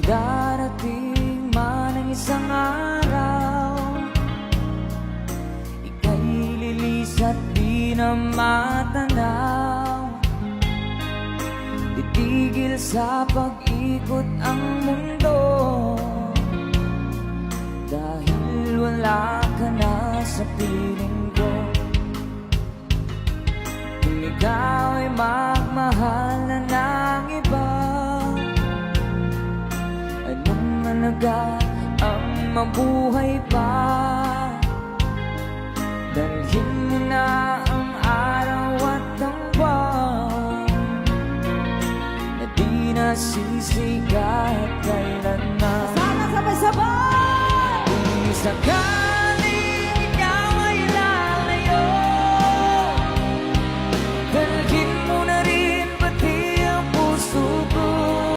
darating man ang isang araw, ika'y lilis at di na matanaw. Titigil sa pag-ikot ang mundo, dahil wala ka na sa piling ko. Kung ikaw ay magmahal na ng iba, anong halaga ang mabuhay pa? Dalhin mo na ang araw at ang buwan, na di nasisikat kailan na. Sana sabay-sabay! Kung sakali